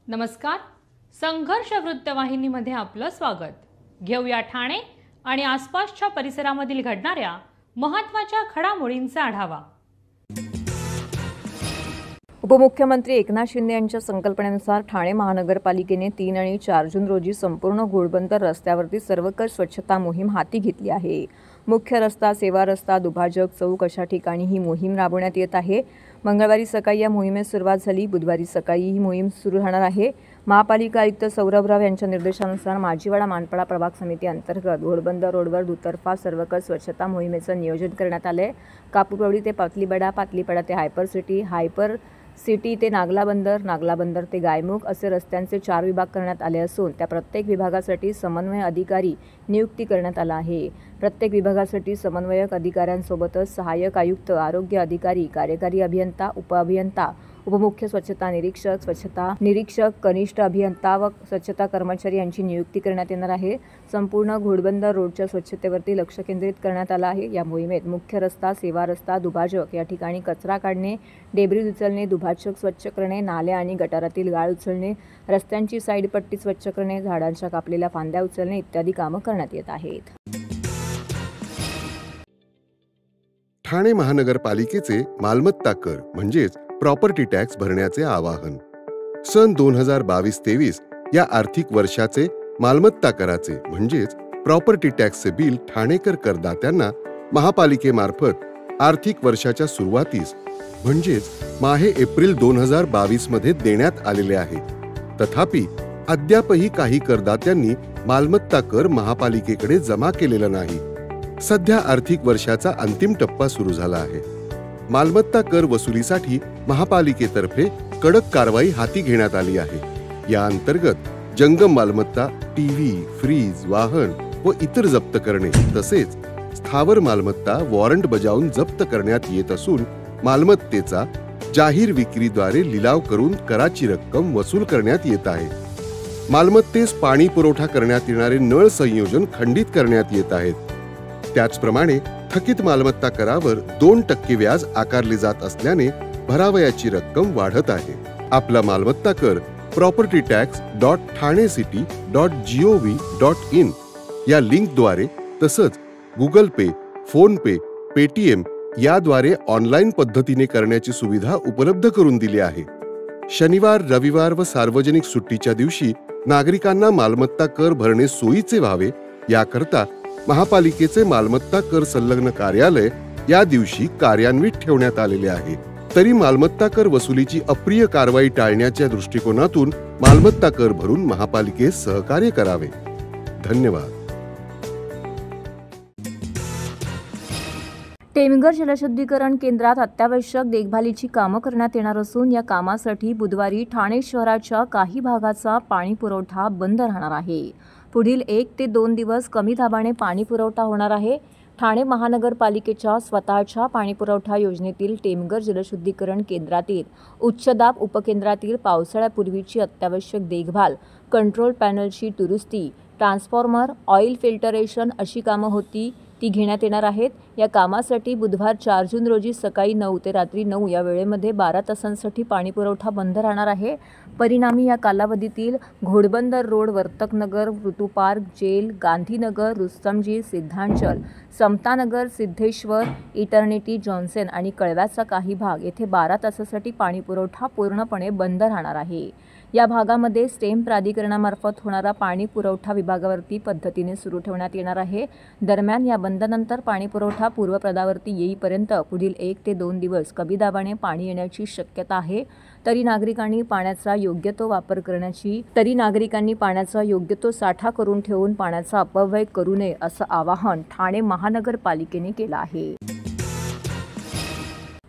नमस्कार. संघर्ष वृत्तवाहिनीमध्ये आपलं स्वागत. घेऊया ठाणे आणि आसपासच्या परिसरामधील घडणाऱ्या महत्त्वाच्या घडामोडींचा आढावा. उपमुख्यमंत्री एकनाथ शिंदे यांच्या संकल्पनेनुसार ठाणे महानगरपालिकेने 3 आणि 4 जून रोजी संपूर्ण घोडबंदर रस्त्यावरती सर्वकष स्वच्छता मोहीम हाती घेतली आहे. मुख्य रस्ता, सेवा रस्ता, दुभाजक चौक अशा ठिकाणी ही मोहीम राबवण्यात येत आहे. मंगळवारी सकाळी या मोहिमेस सुरुवात झाली. बुधवारी सकाळी ही मोहीम सुरू राहणार आहे. महापालिका आयुक्त सौरभ राव यांच्या निर्देशानुसार माजीवाडा मानपाडा प्रभाग समिती अंतर्गत घोडबंदर रोडवर दुतर्फा सर्वकष स्वच्छता मोहिमेचं नियोजन करण्यात आले. कापूरवाडी ते पातलीपाडा, पातलीपाडा ते हायपर सिटी ते नागला बंदर ते गायमुख असे रस्त्यांचे 4 विभाग करण्यात आले असून त्या प्रत्येक विभागासाठी समन्वय अधिकारी नियुक्ती करण्यात आला आहे. प्रत्येक विभागासाठी समन्वयक अधिकाऱ्यांसोबतच सहाय्यक आयुक्त, आरोग्य अधिकारी, कार्यकारी अभियंता, उपअभियंता, उपमुख्य स्वच्छता निरीक्षक, कनिष्ठ अभियंता व स्वच्छता कर्मचारी यांची नियुक्ती करण्यात येणार आहे. संपूर्ण घोडबंदर रोडच्या स्वच्छतेवरती लक्ष केंद्रित करण्यात आलं आहे. या मोहिमेत मुख्य रस्ता, सेवा रस्ता, दुभाजक या ठिकाणी कचरा काढणे, डेब्रिज उचलणे, दुभाजक स्वच्छ करणे, नाल्या आणि गटारातील गाळ उचलणे, रस्त्यांची साईड पट्टी स्वच्छ करणे, झाडांच्या कापलेल्या फांद्या उचलणे इत्यादी कामं करण्यात येत आहेत. ठाणे महानगरपालिकेचे मालमत्ता कर म्हणजेच प्रॉपर्टी टॅक्स भरण्याचे आवाहन. सन 2022-23 या आर्थिक वर्षाचे मालमत्ता कराचे म्हणजेच प्रॉपर्टी टॅक्सचे बिल ठाणेकर करदात्यांना महापालिकेमार्फत आर्थिक वर्षाच्या सुरुवातीस म्हणजेच माहे एप्रिल 2022 मध्ये देण्यात आलेले आहे. तथापि अद्यापही काही करदात्यांनी मालमत्ता कर महापालिकेकडे जमा केलेला नाही. सध्या आर्थिक वर्षाचा अंतिम टप्पा सुरू झाला आहे. मालमत्ता कर वसुलीसाठी महापालिकेतर्फे कडक कारवाई हाती घेण्यात आली आहे. या अंतर्गत जंगम मालमत्ता, टीव्ही, फ्रीज, वाहन व इतर जप्त करणे तसेच स्थावर मालमत्ता वॉरंट बजावून जप्त करण्यात येत असून मालमत्तेचा जाहीर विक्रीद्वारे लिलाव करून कराची रक्कम वसूल करण्यात येत आहे. मालमत्तेस पाणी पुरवठा करण्यात येणारे नळ संयोजन खंडित करण्यात येत आहेत. त्याचप्रमाणे थकीत मालमत्ता करावर 2% व्याज आकारले जात असल्याने भरावयाची रक्कम वाढत आहे. आपला मालमत्ता कर propertytax.thanecity.gov.in या लिंकद्वारे तसंच गुगल पे, फोन पे, पेटीएम याद्वारे ऑनलाईन पद्धतीने करण्याची सुविधा उपलब्ध करून दिली आहे. शनिवार, रविवार व सार्वजनिक सुट्टीच्या दिवशी नागरिकांना मालमत्ता कर भरणे सोयीचे व्हावे याकरता महापालिकेचे मालमत्ता कर संलग्न कार्यालय या दिवशी कार्यान्वित ठेवण्यात आलेले आहे. तरी मालमत्ता कर वसुलीची अप्रिय कारवाई टाळण्याच्या दृष्टिकोनातून मालमत्ता कर भरून महापालिकेस सहकार्य करावे. धन्यवाद. टेमघर जलशुद्धीकरण केंद्रात अत्यावश्यक देखभालीची कामं करण्यात येणार असून या कामासाठी बुधवारी ठाणे शहराच्या काही भागाचा पाणी पुरवठा बंद राहणार आहे. पुढील 1 ते 2 दिवस कमी दाबाने पाणी पुरवठा होणार आहे. ठाणे महानगरपालिकेच्या स्वतःच्या पाणीपुरवठा योजनेतील टेमघर जलशुद्धीकरण केंद्रातील उच्चदाब उपकेंद्रातील पावसाळ्यापूर्वीची अत्यावश्यक देखभाल, कंट्रोल पॅनलची दुरुस्ती, ट्रान्सफॉर्मर, ऑइल फिल्टरेशन अशी कामं होती ती घेण्यात येणार आहेत. या कामासाठी बुधवार 4 जून रोजी सकाळी 9 ते रात्री 9 या वेळेमध्ये 12 तासांसाठी पाणीपुरवठा बंद राहणार आहे. परिणामी या कालावधीतील Ghodbunder road, Vartaknagar, Ritu park, jail, Gandhinagar, Rustomjee, Siddhachal, Samtanagar, Siddheshwar, Eternity, Johnson आणि कळव्याचा काही भाग येथे 12 तासासाठी पाणीपुरवठा पूर्णपणे बंद राहणार आहे. या भागामध्ये स्टेम प्राधिकरणामार्फत होणारा पाणी पुरवठा विभागावरती पद्धतीने सुरू ठेवण्यात येणार आहे. दरम्यान या बंदनंतर पाणीपुरवठा पूर्वपदावरती येईपर्यंत पुढील 1 ते 2 दिवस कमी दाबाने पाणी येण्याची शक्यता आहे. तरी नागरिकांनी पाण्याचा योग्य तो साठा करून ठेवून पाण्याचा अपव्यय करू नये असं आवाहन ठाणे महानगरपालिकेने केलं आहे.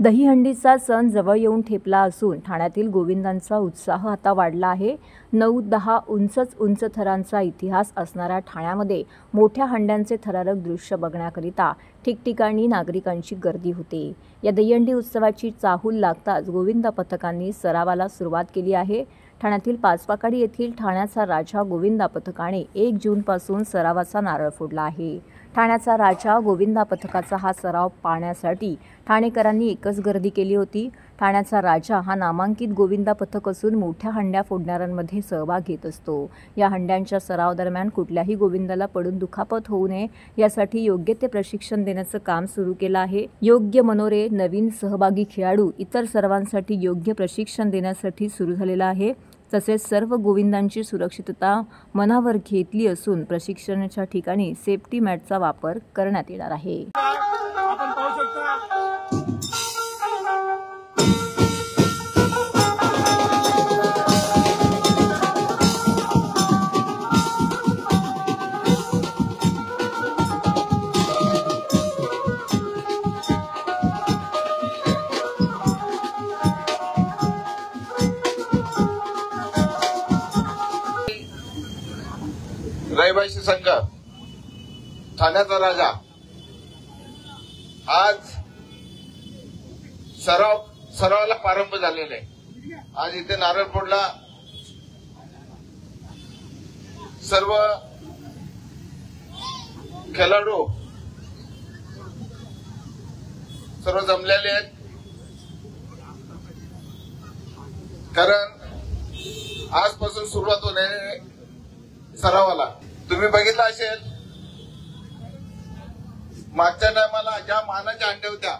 दहीहंडीचा सण जवळ येऊन ठेपला असून ठाण्यातील गोविंदांचा उत्साह आता वाढला आहे. 9-10 उंच थरांचा इतिहास असणाऱ्या ठाण्यामध्ये मोठ्या हंड्यांचे थरारक दृश्य बघण्याकरिता ठिकठिकाणी नागरिकांची गर्दी होते. या दहीहंडी उत्सवाची चाहूल लागताच गोविंद पथकांनी सरावाला सुरुवात केली आहे. ठाण्यातील पाचपाकाडी येथील ठाण्याचा राजा गोविंदा पथकाने 1 जूनपासून सरावाचा नारळ फोडला आहे. ठाण्याचा राजा गोविंदा पथकाचा हा सराव पाहण्यासाठी ठाणेकरांनी एकच गर्दी केली होती. ठाण्याचा राजा हा नामांकित गोविंदा पथक असून मोठ्या हंड्या फोडणाऱ्यांमध्ये सहभाग घेत असतो. या हंड्यांच्या सराव दरम्यान कुठल्याही गोविंदाला पडून दुखापत होऊ नये यासाठी योग्य ते प्रशिक्षण देण्याचं काम सुरू केलं आहे. योग्य मनोरे, नवीन सहभागी खेळाडू इतर सर्वांसाठी योग्य प्रशिक्षण देण्यासाठी सुरू झालेलं आहे. तसेच सर्व गोविंदांची सुरक्षितता मनावर घेतली असून प्रशिक्षणाच्या ठिकाणी सेफ्टी मॅटचा वापर करण्यात येणार आहे. आपण पाहू शकता रहिवासी संघ ठाण्याचा राजा आज सरावाला प्रारंभ झालेला आहे. आज इथे नारळपूरला सर्व खेळाडू सर्व जमलेले आहेत. कारण आजपासून सुरुवात होणे सरावाला. तुम्ही बघितलं असेल मागच्या टायमाला ज्या मानाच्या अंड्या होत्या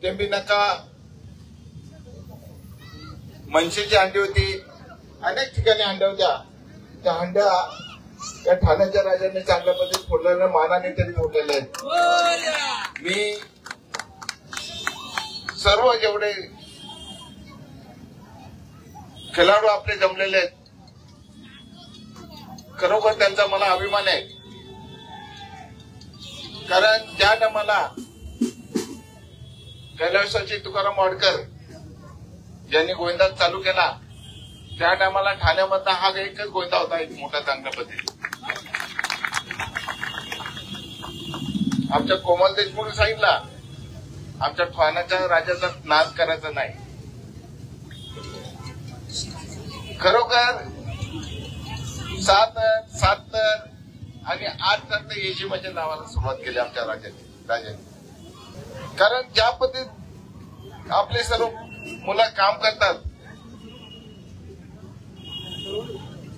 टेंबी नका मनशीची अंडी होती, अनेक ठिकाणी अंड्या होत्या. त्या अंड्या त्या ठाण्याच्या राजाने चांगल्या पद्धतीने फोडलेल्या मानाने तरी फोडलेल्या आहेत. मी सर्व जेवढे खेळाडू आपले जमलेले आहेत खरोखर त्यांचा मला अभिमान आहे. कारण ज्या टायमाला कैलासाची तुकाराम वाडकर ज्यांनी गोविंदा चालू केला त्या टायमाला ठाण्यामधला हा एकच गोविंदा होता, एक मोठा चांगल्या पद्धती. आमच्या कोमल देशमुख सांगितला आमच्या ठाण्याच्या राजाचा नाश करायचा नाही. खरोखर 7 आणि 8 तर येजीमाच्या नावाला सुरुवात केली आमच्या राजाने. कारण ज्या पद्धतीत आपले सर्व मुलं काम करतात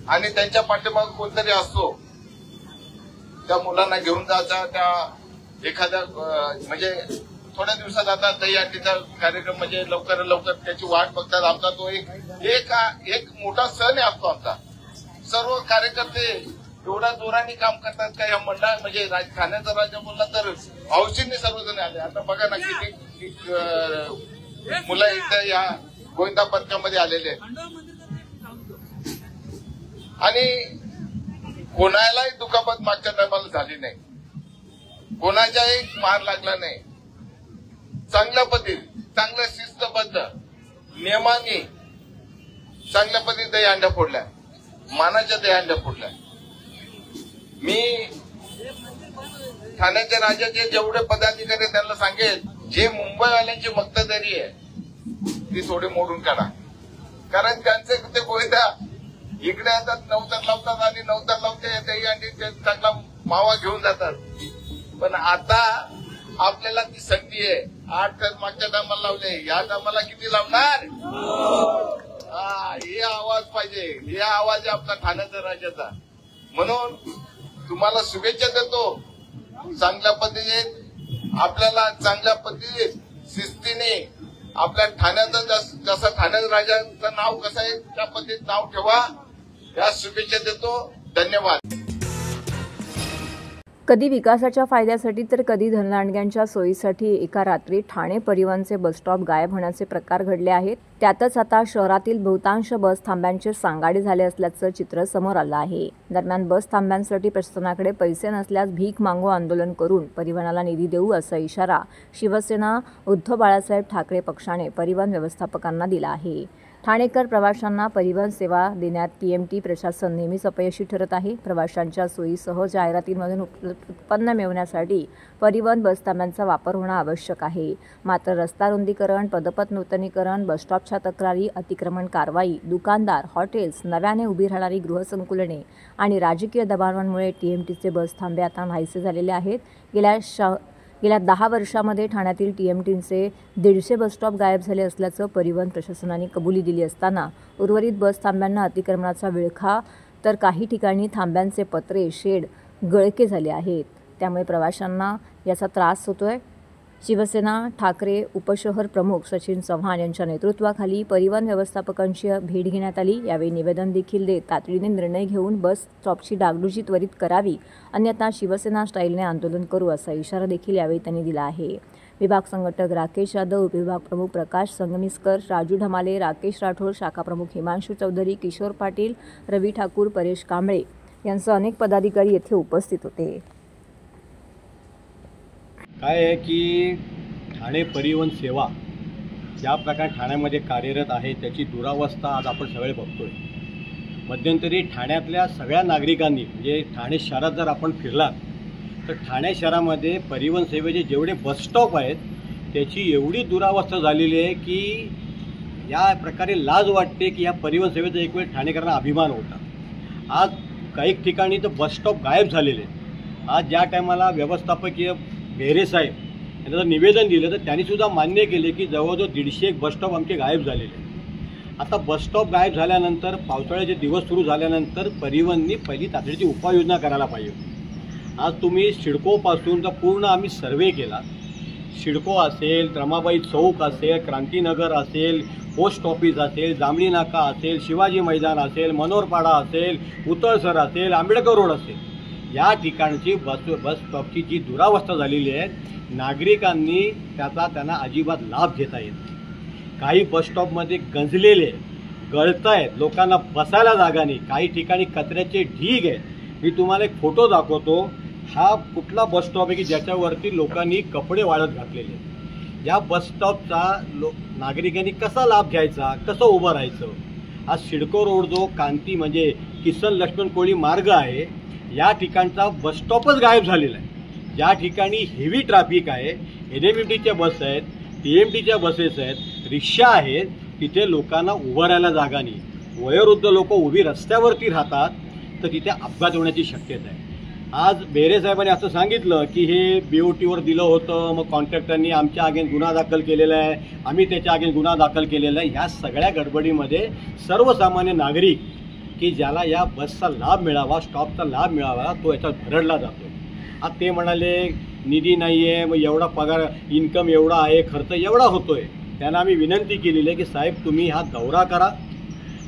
आणि त्यांच्या पाठीमागे कोणतरी असतो, त्या मुलांना घेऊन जायचा, त्या एखाद्या म्हणजे थोड्या दिवसात आता दही अंडीचा कार्यक्रम म्हणजे लवकर त्याची वाट बघतात. आमचा तो एक मोठा सण आहे असतो आमचा. सर्व कार्यकर्ते एवढ्या जोराने काम करतात का या मंडळ म्हणजे ठाण्याचा राजा बोलला तर हौशीने सर्वजण आले. आता बघा ना किती मुलं एकदा या गोविंदा पथकामध्ये आलेले आहेत आणि कोणालाही दुखापत मागच्या टायमाला झाली नाही, कोणाच्याही मार लागला नाही. चांगल्या पद्धतीने चांगल्या शिस्तबद्ध नियमाने चांगल्या पद्धतीने दही अंड्या फोडल्या, मानाच्या दही अंड्या फोडल्या. मी ठाण्याच्या राजाचे जेवढे पदाधिकारी त्यांना सांगेल जे मुंबईवाल्यांची मक्तेदारी आहे ती थोडी मोडून काढा. कारण त्यांचे ते गोविंदा इकडे येतात, नवतर लावतात आणि नवतर लावते दही अंडी चांगला मावा घेऊन जातात. पण आता आपल्याला ती संधी आहे. 8 तर मागच्या टायमाला लावले, या टायमाला किती लावणार? हे आवाज पाहिजे, हे आवाज आहे आपला ठाण्याच्या राजाचा. म्हणून तुम्हाला शुभेच्छा देतो. चांगल्या पद्धतीने आपल्याला चांगल्या पद्धतीने शिस्तीने आपल्या ठाण्याचं जसं ठाण्याच्या राजाचं नाव कसं आहे त्या पद्धतीत नाव ठेवा, या शुभेच्छा देतो. धन्यवाद. कधी विकासाच्या फायद्यासाठी तर कधी धनदांडग्यांच्या सोयीसाठी एका रात्री ठाणे परिवहनचे बसस्टॉप गायब होण्याचे प्रकार घडले आहेत. त्यातच आता शहरातील बहुतांश बस थांब्यांचे सांगाडे झाले असल्याचं चित्र समोर आलं आहे. दरम्यान बस थांब्यांसाठी प्रशासनाकडे पैसे नसल्यास भीक मागो आंदोलन करून परिवहनाला निधी देऊ असा इशारा शिवसेना उद्धव बाळासाहेब ठाकरे पक्षाने परिवहन व्यवस्थापकांना दिला आहे. ठाणेकर प्रवाशांना परिवहन सेवा देण्यात TMT प्रशासन नेहमीच अपयशी ठरत आहे. प्रवाशांच्या सोयीसह जाहिरातींमधून उत्पन्न मिळवण्यासाठी परिवहन बसथांब्यांचा वापर होणं आवश्यक आहे. मात्र रस्ता रुंदीकरण, पदपथ नूतनीकरण, बसस्टॉपच्या तक्रारी, अतिक्रमण कारवाई, दुकानदार, हॉटेल्स, नव्याने उभी राहणारी गृहसंकुलने आणि राजकीय दबावांमुळे TMTचे बसथांबे आता नाहीसे झालेले आहेत. गेल्या 10 वर्षांमध्ये ठाण्यातील TMTचे 150 बसस्टॉप गायब झाले असल्याचं परिवहन प्रशासनाने कबुली दिली असताना उर्वरित बस थांब्यांना अतिक्रमणाचा विळखा, तर काही ठिकाणी थांब्यांचे पत्रे, शेड गळके झाले आहेत. त्यामुळे प्रवाशांना याचा त्रास होतोय. शिवसेना ठाकरे उपशहर प्रमुख सचिन चव्हाण यांच्या नेतृत्वाखाली परिवहन व्यवस्थापकांची भेट घेण्यात आली. यावेळी निवेदन देखील देत तातडीने निर्णय घेऊन बस स्टॉपची डागडुजी त्वरित करावी, अन्यथा शिवसेना स्टाईलने आंदोलन करू असा इशारा देखील यावेळी त्यांनी दिला आहे. विभाग संघटक राकेश यादव, उपविभाग प्रमुख प्रकाश संगमिस्कर, राजू ढमाले, राकेश राठोड, शाखा प्रमुख हिमांशू चौधरी, किशोर पाटील, रवी ठाकूर, परेश कांबळे यांसह अनेक पदाधिकारी येथे उपस्थित होते. काय आहे की ठाणे परिवहन सेवा ज्या प्रकारे ठाण्यामध्ये कार्यरत आहे त्याची दुरावस्था आज आपण सगळे बघतोय. मध्यंतरी ठाण्यातल्या सगळ्या नागरिकांनी म्हणजे ठाणे शहरात जर आपण फिरलात तर ठाणे शहरामध्ये परिवहन सेवेचे जेवढे बसस्टॉप आहेत त्याची एवढी दुरावस्था झालेली आहे की या प्रकारे लाज वाटते की या परिवहन सेवेचा एक वेळ ठाणेकरांना अभिमान होता. आज काही ठिकाणी तर बसस्टॉप गायब झालेले आहेत. आज ज्या टायमाला व्यवस्थापकीय बेरे साहेब यांना जर निवेदन दिलं तर त्यांनीसुद्धा मान्य केले की जवळजवळ 150 बसस्टॉप आमचे गायब झालेले. आता बसस्टॉप गायब झाल्यानंतर पावसाळ्याचे दिवस सुरू झाल्यानंतर परिवहननी पहिली तातडीची उपाययोजना करायला पाहिजे. आज तुम्ही सिडकोपासून जर पूर्ण आम्ही सर्वे केला, सिडको असेल, रमाबाई चौक असेल, क्रांतीनगर असेल, पोस्ट ऑफिस असेल, जांभळी नाका असेल, शिवाजी मैदान असेल, मनोरपाडा असेल, उतळसर असेल, आंबेडकर रोड असेल, या ठिकाणची बस स्टॉपची जी दुरावस्था झालेली आहे नागरिकांनी त्यांना अजिबात लाभ घेता येत नाही. काही बसस्टॉपमध्ये गंजलेले गळत आहेत, लोकांना बसायला जागा नाही, काही ठिकाणी कचऱ्याचे ढीग आहेत. मी तुम्हाला एक फोटो दाखवतो. हा कुठला बसस्टॉप आहे की ज्याच्यावरती लोकांनी कपडे वाळत घातलेले आहेत. या बसस्टॉपचा नागरिकांनी कसा लाभ घ्यायचा, कसं उभं राहायचं. आज सिडको रोड जो कांती म्हणजे किसन लक्ष्मण कोळी मार्ग आहे या ठिकाणचा बसस्टॉपच गायब झालेला आहे. ज्या ठिकाणी हेवी ट्रॅफिक आहे, NMMTच्या बस आहेत, TMTच्या बसेस आहेत, रिक्षा आहेत, तिथे लोकांना उभं राहायला जागा नाही. वयोवृद्ध लोक उभी रस्त्यावरती राहतात तर तिथे अपघात होण्याची शक्यता आहे. आज बेरे साहेबांनी असं सांगितलं की हे BOTवर दिलं होतं, मग कॉन्ट्रॅक्टरनी आमच्या अगेन्स्ट गुन्हा दाखल केलेला आहे, आम्ही त्याच्या अगेन्स्ट गुन्हा दाखल केलेला आहे. ह्या सगळ्या गडबडीमध्ये सर्वसामान्य नागरिक की ज्याला या बसचा लाभ मिळावा, स्टॉपचा लाभ मिळावा, तो याच्यात भरडला जातो. आज ते म्हणाले निधी नाही आहे, मग एवढा पगार इन्कम एवढा आहे, खर्च एवढा होतोय. त्यांना आम्ही विनंती केलेली आहे की साहेब तुम्ही हा दौरा करा,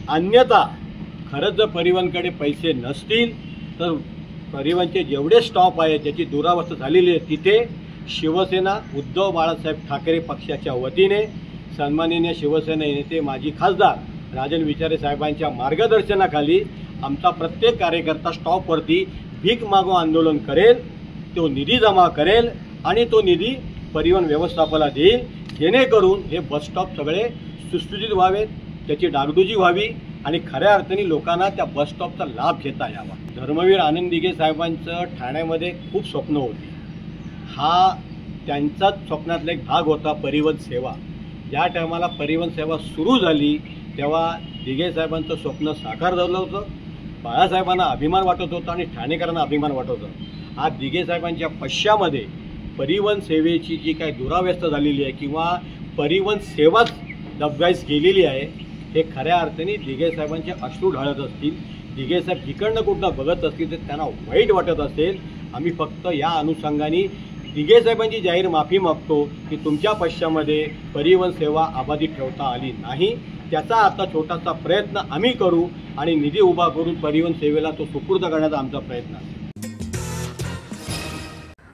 अन्यथा खरंच जर परिवहनकडे पैसे नसतील तर परिवहनचे जेवढे स्टॉप आहेत त्याची दुरावस्था झालेली आहे तिथे शिवसेना उद्धव बाळासाहेब ठाकरे पक्षाच्या वतीने सन्माननीय शिवसेना नेते माजी खासदार राजन विचारे साहेबांच्या मार्गदर्शनाखाली आमचा प्रत्येक कार्यकर्ता स्टॉपवरती भीक मागो आंदोलन करेल, तो निधी जमा करेल आणि तो निधी परिवहन व्यवस्थापनाला देईल, जेणेकरून हे बसस्टॉप सगळे सुस्थीत व्हावेत, त्याची डागडुजी व्हावी आणि खऱ्या अर्थाने लोकांना त्या बसस्टॉपचा लाभ घेता यावा. धर्मवीर आनंद दिघे साहेबांचं ठाण्यामध्ये खूप स्वप्न होते. हा त्यांचाच स्वप्नातला एक भाग होता परिवहन सेवा. ज्या टायमाला परिवहन सेवा सुरू झाली तेव्हा दिघे साहेबांचं स्वप्न साकार झालं होतं. बाळासाहेबांना अभिमान वाटत होता आणि ठाणेकरांना अभिमान वाटत होता. आज दिघे साहेबांच्या पश्चामध्ये परिवहन सेवेची जी काही दुरावस्था झालेली आहे किंवा परिवहन सेवाच डबघाईस गेलेली आहे, हे खऱ्या अर्थाने दिघे साहेबांचे अश्रू ढाळत असतील, दिघे साहेब इकडनं कुठनं बघत असतील तर त्यांना वाईट वाटत असेल. आम्ही फक्त या अनुषंगाने दिघे साहेबांची जाहीर माफी मागतो की तुमच्या पश्चामध्ये परिवहन सेवा अबाधित ठेवता आली नाही. त्याचा आता छोटासा प्रयत्न आम्ही करू आणि निधी उभा करून परिवहन सेवेला तो सुपूर्द करण्याचा आमचा प्रयत्न आहे.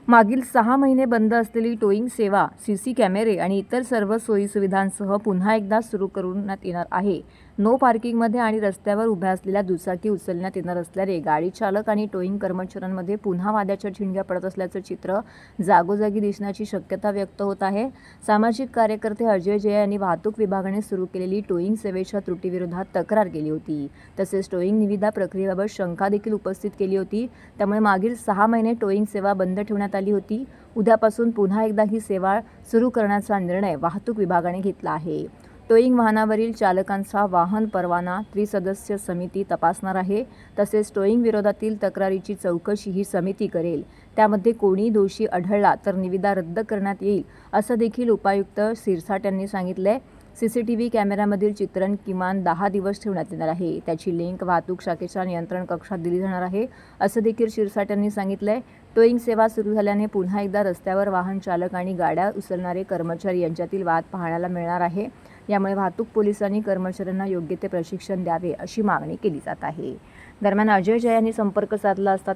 मागील 6 महिने बंद असलेली टोईंग सेवा, CC कॅमेरे आणि इतर सर्व सोयीसुविधांसह पुन्हा एकदा सुरू करण्यात येणार आहे. नो पार्किंगमध्ये आणि रस्त्यावर उभ्या असलेल्या दुचाकी उचलण्यात येणार असल्याने गाडी चालक आणि टोईंग कर्मचाऱ्यांमध्ये पुन्हा वादाच्या ठिणग्या पडत असल्याचं चित्र जागोजागी दिसण्याची शक्यता व्यक्त होत आहे. सामाजिक कार्यकर्ते अजय जया यांनी वाहतूक विभागाने सुरू केलेली टोईंग सेवेच्या त्रुटीविरोधात तक्रार केली होती. तसेच टोईंग निविदा प्रक्रियेबाबत शंका देखील उपस्थित केली होती. त्यामुळे मागील 6 महिने टोईंग सेवा बंद ठेवण्यात आली होती. उद्यापासून पुन्हा एकदा ही सेवा सुरू करण्याचा निर्णय वाहतूक विभागाने घेतला आहे. टोईंग वाहनावरील चालकांचा वाहन परवाना त्रिसदस्य समिती तपासणार आहे. तसेच टोईंग विरोधातील तक्रारीची चौकशी ही समिती करेल. त्यामध्ये कोणी दोषी आढळला तर निविदा रद्द करण्यात येईल असं देखील उपायुक्त सिरसाट यांनी सांगितलंय. CCTV कॅमेऱ्यामधील चित्रण किमान 10 दिवस ठेवण्यात येणार आहे. त्याची लिंक वाहतूक शाखेच्या नियंत्रण कक्षात दिली जाणार आहे असं देखील सिरसाट यांनी सांगितलंय. टोईंग सेवा सुरू झाल्याने पुन्हा एकदा रस्त्यावर वाहन चालक आणि गाड्या उचलणारे कर्मचारी यांच्यातील वाद पाहायला मिळणार आहे. यामुळे वाहतूक पोलिसांनी कर्मचाऱ्यांना योग्य ते प्रशिक्षण द्यावे अशी मागणी केली जात आहे. दरम्यान अजय जया यांनी संपर्क साधला असता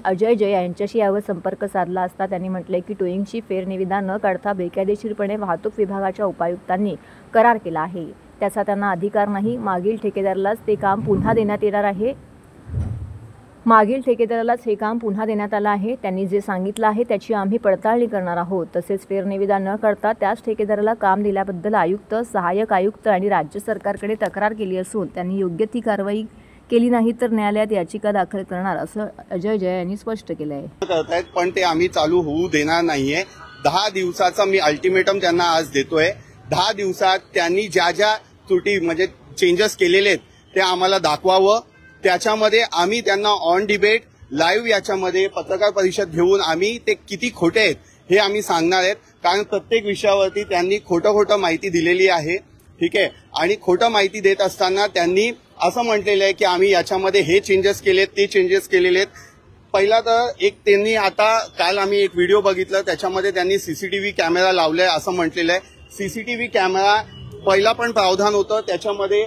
अजय जया यांच्याशी यावर संपर्क साधला असता त्यांनी म्हटले की टोईंगची फेरनिविदा न काढता बेकायदेशीरपणे वाहतूक विभागाच्या उपायुक्तांनी करार केला आहे. त्याचा त्यांना अधिकार नाही. मागील ठेकेदारालाच हे काम पुन्हा देण्यात आलं आहे. त्यांनी जे सांगितलं आहे त्याची आम्ही पडताळणी करणार आहोत. तसेच फेरनिविदा न काढता त्याच ठेकेदाराला काम दिल्याबद्दल आयुक्त, सहाय्यक आयुक्त आणि राज्य सरकारकडे तक्रार केली असून त्यांनी योग्य ती कारवाई केली नाही तर न्यायालयात याचिका दाखल करणार असं अजय जया यांनी स्पष्ट केलं आहे. करतायत पण ते आम्ही चालू होऊ देणार नाहीये. 10 दिवसाचा मी अल्टिमेटम त्यांना आज देतोय. 10 दिवसात त्यांनी ज्या ज्या त्रुटी म्हणजे चेंजेस केलेले आहेत ते आम्हाला दाखवावं. त्याच्यामध्ये आम्ही त्यांना ऑन डिबेट लाईव्ह याच्यामध्ये पत्रकार परिषद घेऊन आम्ही ते किती खोटे आहेत हे आम्ही सांगणार आहेत. कारण प्रत्येक विषयावरती त्यांनी खोटं माहिती दिलेली आहे. ठीक आहे. आणि खोटं माहिती देत असताना त्यांनी असं म्हटलेलं आहे की आम्ही याच्यामध्ये हे चेंजेस केलेत, ते चेंजेस केलेले आहेत. पहिला तर एक त्यांनी आता काल आम्ही एक व्हिडिओ बघितला त्याच्यामध्ये त्यांनी CCTV कॅमेरा लावलाय असं म्हटलेलं आहे. CCTV कॅमेरा पहिला पण प्रावधान होतं त्याच्यामध्ये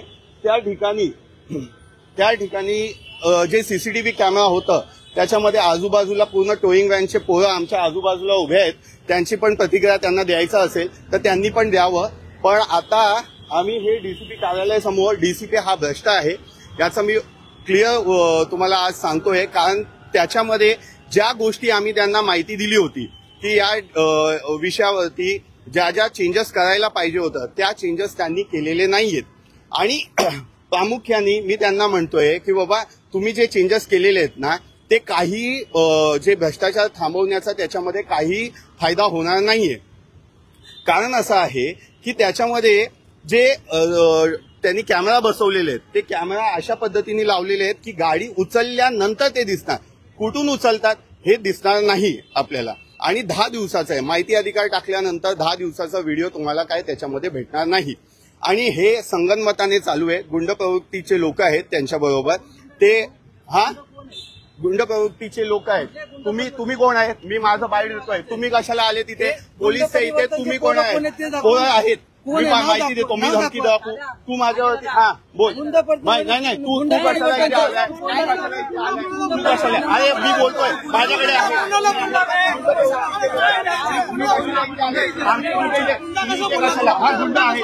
त्या ठिकाणी जे CCTV कॅमेरा होतं त्याच्यामध्ये आजूबाजूला पूर्ण टोईंग व्हॅनचे पोरं आमच्या आजूबाजूला उभे आहेत. त्यांची पण प्रतिक्रिया त्यांना द्यायचं असेल तर त्यांनी पण द्यावं. पण आता आम्ही हे DCP कार्यालयासमोर DCP हा भ्रष्ट आहे याचं मी क्लिअर तुम्हाला आज सांगतोय. कारण त्याच्यामध्ये ज्या गोष्टी आम्ही त्यांना माहिती दिली होती की या विषयावरती ज्या ज्या चेंजेस करायला पाहिजे होतं त्या चेंजेस त्यांनी केलेले नाहीयेत. आणि प्रामुख्याने मी त्यांना म्हणतोय की बाबा तुम्ही जे चेंजेस केलेले आहेत ना ते काही जे भ्रष्टाचार थांबवण्याचा त्याच्यामध्ये काही फायदा होणार नाहीये. कारण असं आहे की त्याच्यामध्ये जे त्यांनी कॅमेरा बसवलेले आहेत ते कॅमेरा अशा पद्धतीने लावलेले आहेत की गाडी उचलल्यानंतर ते दिसणार. कुठून उचलतात हे दिसणार नाही आपल्याला. आणि 10 दिवसाचा आहे. माहिती अधिकार टाकल्यानंतर 10 दिवसाचा व्हिडिओ तुम्हाला काय त्याच्यामध्ये भेटणार नाही. आणि हे संगनमताने चालू आहे. गुंड प्रवृत्तीचे लोक आहेत त्यांच्याबरोबर ते गुंड प्रवृत्तीचे लोक आहेत. तुम्ही कोण आहेत? मी माझं बाईट देतोय. तुम्ही कशाला आले तिथे? पोलीस इथे तुम्ही कोण आहेत? कोण आहेत? मी माहिती देतो. मी धमकी दाखवू तू माझ्यावरती बोल. नाही तू कशाला इथे आलाय? तू कशाला? अरे मी बोलतोय माझ्याकडे कशाला हा गुंड आहे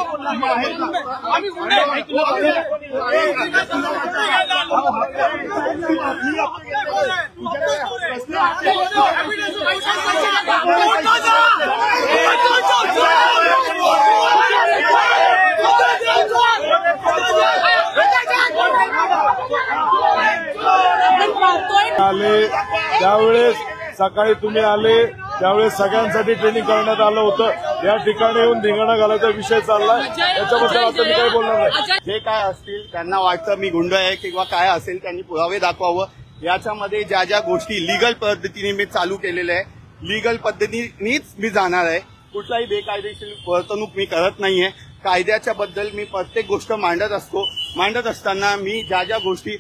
आले त्यावेळेस सकाळी तुम्ही आले त्यावेळेस सगळ्यांसाठी ट्रेनिंग करण्यात आलं होतं. या ठिकाणी येऊन धिंगाणा घालायचा विषय चाललाय त्याच्याबद्दल आता मी काही बोलणार नाही. जे काय असतील त्यांना वाटतं मी गुंड आहे किंवा काय असेल त्यांनी पुरावे दाखवावं. याच्यामध्ये ज्या ज्या गोष्टी लिगल पद्धतीने मी चालू केलेल्या आहे लिगल पद्धतीनेच मी जाणार आहे. कुठलाही बेकायदेशीर वर्तणूक मी करत नाहीये. कायद्याच्या बद्दल मी प्रत्येक गोष्ट मांडत असताना मी ज्या ज्या गोष्टी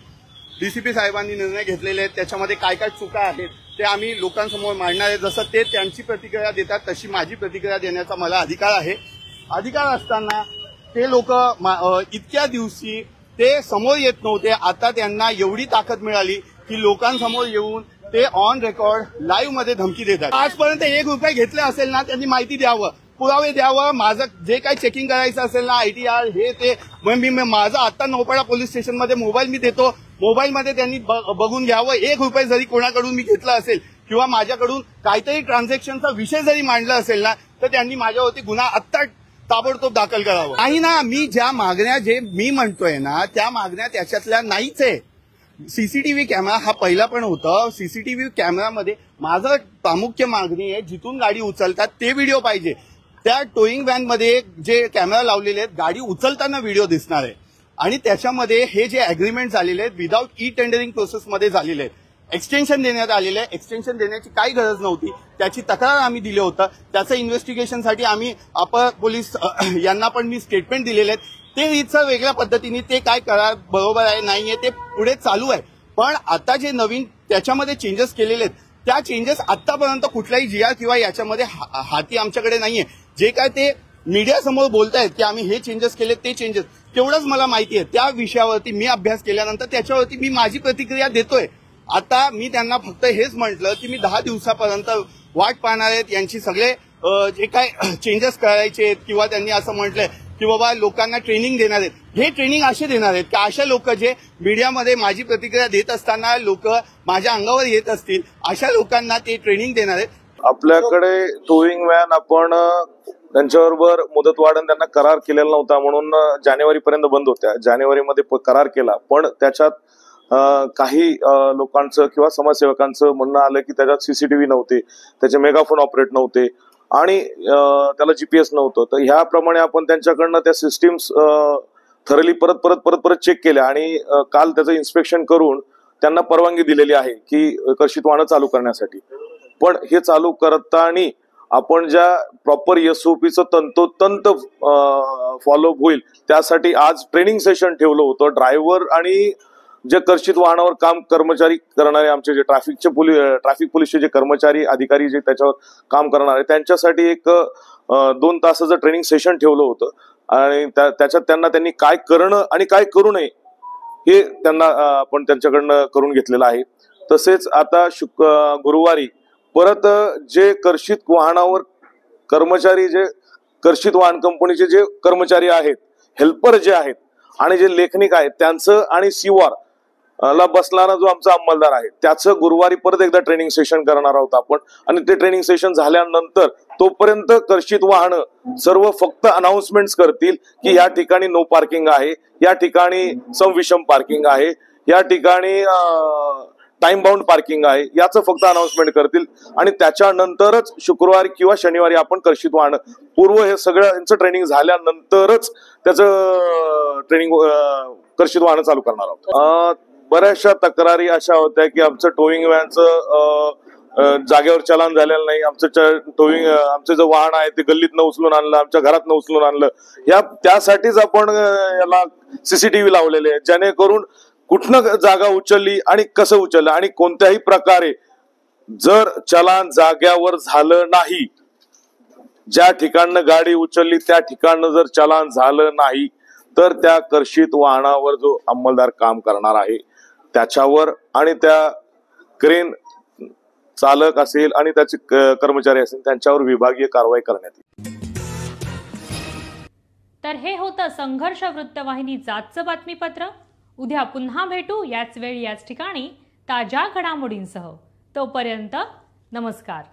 DCP साहेबांनी निर्णय घेतलेले आहेत त्याच्यामध्ये काय काय चुका आहेत ते आम्ही लोकांसमोर मांडणार आहे. जसं ते त्यांची प्रतिक्रिया देतात तशी माझी प्रतिक्रिया देण्याचा मला अधिकार आहे. अधिकार असताना ते लोक इतक्या दिवशी ते समोर येत नव्हते. आता त्यांना एवढी ताकद मिळाली की लोकांसमोर येऊन ते ऑन रेकॉर्ड लाईव्ह मध्ये धमकी देतात. आजपर्यंत 1 रुपया घेतला असेल ना त्यांनी माहिती द्यावं. पुरावे द्यावं. माझं जे काही चेकिंग करायचं असेल ना, ITR हे ते, माझा आता नौपाडा पोलीस स्टेशनमध्ये मोबाईल मी देतो. मोबाईलमध्ये त्यांनी बघून घ्यावं. 1 रुपये जरी कोणाकडून मी घेतला असेल किंवा माझ्याकडून काहीतरी ट्रान्झॅक्शनचा विषय जरी मांडला असेल ना, तर त्यांनी माझ्यावरती गुन्हा आत्ता ताबडतोब दाखल करावा. नाही ना, मी ज्या मागण्या जे मी म्हणतोय ना, त्या मागण्या त्याच्यातल्या नाहीच आहे. सीसीटीव्ही कॅमेरा हा पहिला पण होता. सीसीटीव्ही कॅमेरामध्ये माझं प्रामुख्य मागणी आहे, जिथून गाडी उचलतात ते व्हिडिओ पाहिजे. त्या टोईंग व्हॅनमध्ये जे कॅमेरा लावलेले आहेत, गाडी उचलताना व्हिडिओ दिसणार आहे. आणि त्याच्यामध्ये हे जे अग्रीमेंट झालेले आहेत विदाऊट टेंडरिंग प्रोसेसमध्ये झालेले आहेत. एक्सटेन्शन देण्यात आलेलं आहे. एक्सटेन्शन देण्याची काही गरज नव्हती. त्याची तक्रार आम्ही दिली होतं. त्याचं इन्व्हेस्टिगेशनसाठी आम्ही अपर पोलीस यांना पण मी स्टेटमेंट दिलेले आहेत. ते रीतसर वेगळ्या पद्धतीने ते काय करार बरोबर आहे नाहीये ते पुढे चालू आहे. पण आता जे नवीन त्याच्यामध्ये चेंजेस केलेले आहेत, त्या चेंजेस आतापर्यंत कुठलाही GR किंवा याच्यामध्ये हाती आमच्याकडे नाहीये. जे काय ते मीडिया समोर बोलतायत की आम्ही हे चेंजेस केले ते चेंजेस, तेवढंच मला माहिती आहे. त्या विषयावरती मी अभ्यास केल्यानंतर त्याच्यावरती मी माझी प्रतिक्रिया देतोय. आता मी त्यांना फक्त हेच म्हटलं की मी 10 दिवसापर्यंत वाट पाहणार आहेत. यांची सगळे जे काय चेंजेस करायचे आहेत किंवा त्यांनी असं म्हटलंय की बाबा लोकांना ट्रेनिंग देणार आहेत. हे ट्रेनिंग असे देणार आहेत की अशा लोक जे मीडियामध्ये माझी प्रतिक्रिया देत असताना लोक माझ्या अंगावर येत असतील, अशा लोकांना ते ट्रेनिंग देणार आहेत. आपल्याकडे टोईंग व्हॅन आपण त्यांच्याबरोबर मुदतवाढ त्यांना करार केलेला नव्हता म्हणून जानेवारीपर्यंत बंद होत्या. जानेवारीमध्ये करार केला, पण त्याच्यात काही लोकांचं किंवा समाजसेवकांचं म्हणणं आलं की त्याच्यात सीसीटीव्ही नव्हते, त्याचे मेगाफोन ऑपरेट नव्हते आणि त्याला GPS नव्हतं. तर ह्याप्रमाणे आपण त्यांच्याकडनं त्या सिस्टीम्स थरली परत चेक केल्या आणि काल त्याचं इन्स्पेक्शन करून त्यांना परवानगी दिलेली आहे की कर्षित वाहनं चालू करण्यासाठी. पण हे चालू करताना आपण ज्या प्रॉपर SOPचं तंतोतंत फॉलो होईल त्यासाठी आज ट्रेनिंग सेशन ठेवलं होतं. ड्रायव्हर आणि जे कर्षित वाहनावर काम कर्मचारी करणारे आमचे जे ट्रॅफिक पोलीसचे जे कर्मचारी अधिकारी जे त्याच्यावर काम करणारे त्यांच्यासाठी एक 2 तासाचं ट्रेनिंग सेशन ठेवलं होतं. आणि त्याच्यात त्यांनी काय करणं आणि काय करू नये हे त्यांना आपण त्यांच्याकडनं करून घेतलेलं आहे. तसेच आता गुरुवारी परत जे कर्षित वाहनावर कर्मचारी, जे कर्षित वाहन कंपनीचे जे कर्मचारी आहेत, हेल्पर जे आहेत आणि जे लेखनिक आहेत त्यांचं आणि COR ला बसणारा जो आमचा अंमलदार आहे त्याचं गुरुवारी परत एकदा ट्रेनिंग सेशन करणार आहोत आपण. आणि ते ट्रेनिंग सेशन झाल्यानंतर तोपर्यंत कर्षित वाहनं सर्व फक्त अनाउन्समेंट्स करतील की या ठिकाणी नो पार्किंग आहे, या ठिकाणी समविषम पार्किंग आहे, या ठिकाणी टाइम बाउंड पार्किंग आहे, याचं फक्त अनाउन्समेंट करतील. आणि त्याच्यानंतरच शुक्रवारी किंवा शनिवारी आपण कर्षित वाहनं पूर्व हे सगळं यांचं ट्रेनिंग झाल्यानंतरच त्याचं ट्रेनिंग कर्षित वाहनं चालू करणार आहोत. बऱ्याचशा तक्रारी अशा होत्या की आमचं टोईंग व्हॅनचं जागेवर चलान झालेलं नाही, आमचं जे वाहन आहे ते गल्लीतनं उचलून आणलं, आमच्या घरातनं उचलून आणलं. त्यासाठीच आपण याला CCTV लावलेले आहे, जेणेकरून कुठनं जागा उचलली आणि कसं उचललं आणि कोणत्याही प्रकारे जर चलान जाग्यावर झालं नाही, ज्या ठिकाणनं गाडी उचलली त्या ठिकाणनं जर चलान झालं नाही तर त्या कर्षित वाहनावर जो अंमलदार काम करणार आहे त्याच्यावर आणि त्या क्रेन चालक असेल आणि त्याचे कर्मचारी असेल त्यांच्यावर विभागीय कारवाई करण्यात येईल. तर हे होतं संघर्ष वृत्तवाहिनीचं आजचं बातमीपत्र. उद्या पुन्हा भेटू याच वेळी याच ठिकाणी ताज्या घडामोडींसह. तोपर्यंत नमस्कार.